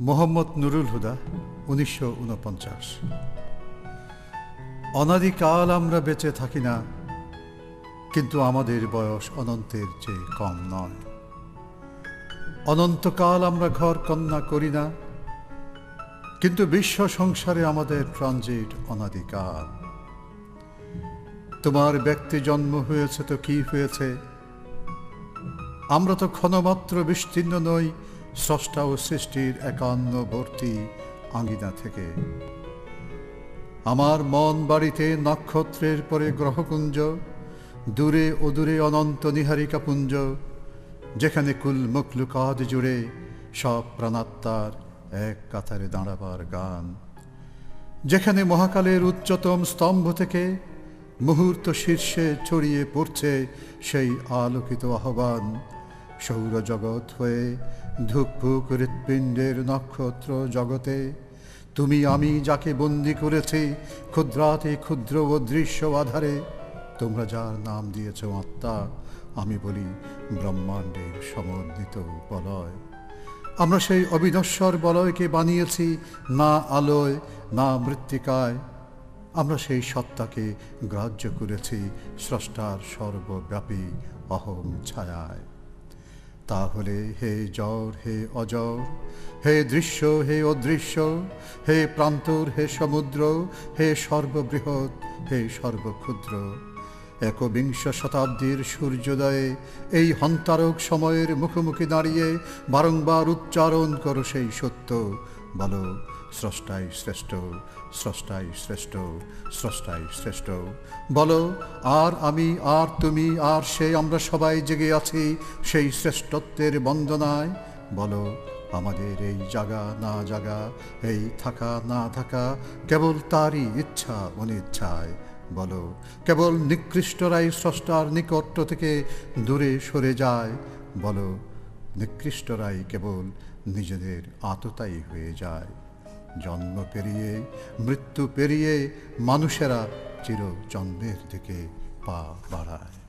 মোহাম্মদ নুরুল হুদা ১৯৪৯। অনাদিকাল আমরা বেঁচে থাকি না, কিন্তু আমাদের বয়স অনন্তের চেয়ে কম নয়। অনন্তকাল আমরা ঘর কন্যা করি না, কিন্তু বিশ্ব সংসারে আমাদের ট্রানজিট অনাদিকাল। তোমার ব্যক্তি জন্ম হয়েছে তো কি হয়েছে, আমরা তো ক্ষণমাত্র বিস্তীর্ণ নই স্রষ্টা ও সৃষ্টির একান্নবর্তী আঙ্গিনা থেকে। আমার মন বাড়িতে নক্ষত্রের পরে গ্রহকুঞ্জ, দূরে অদূরে অনন্ত নিহারিকাপুঞ্জ, যেখানে কুল মখলুকাত জুড়ে সব প্রাণাত্মার এক কাতারে দাঁড়াবার গান, যেখানে মহাকালের উচ্চতম স্তম্ভ থেকে মুহূর্ত শীর্ষে ছড়িয়ে পড়ছে সেই আলোকিত আহ্বান। সৌরজগৎ হয়ে ধুকপুক হৃৎপিণ্ডের নক্ষত্র জগতে তুমি আমি যাকে বন্দি করেছি ক্ষুদ্রাতে ক্ষুদ্র ও দৃশ্য আধারে, তোমরা যার নাম দিয়েছ আত্মা, আমি বলি ব্রহ্মাণ্ডের সমন্বিত বলয়। আমরা সেই অবিনশ্বর বলয়কে বানিয়েছি না আলোয় না মৃত্তিকায়, আমরা সেই সত্তাকে গ্রাহ্য করেছি স্রষ্টার সর্বব্যাপী অহং ছায়ায়। তাহলে হে জড়, হে অজর, হে দৃশ্য, হে অদৃশ্য, হে প্রান্তর, হে সমুদ্র, হে সর্ববৃহৎ, হে সর্বক্ষুদ্র, একবিংশ শতাব্দীর সূর্যোদয়ে এই হন্তারক সময়ের মুখোমুখি দাঁড়িয়ে বারংবার উচ্চারণ করো সেই সত্য। বলো, স্রষ্টাই শ্রেষ্ঠ, স্রষ্টাই শ্রেষ্ঠ, স্রষ্টাই শ্রেষ্ঠ। বলো, আর আমি, আর তুমি, আর সে, আমরা সবাই জেগে আছি সেই শ্রেষ্ঠত্বের বন্দনায়। বলো, আমাদের এই জাগা না জাগা, এই থাকা না থাকা কেবল তারই ইচ্ছা অনিচ্ছায়। বলো, কেবল নিকৃষ্টরাই স্রষ্টার নিকট থেকে দূরে সরে যায়। বলো, নিকৃষ্টরাই কেবল নিজেদের আততায়ী হয়ে যায়। জন্ম পেরিয়ে মৃত্যু পেরিয়ে মানুষেরা চির জন্মের দিকে পা বাড়ায়।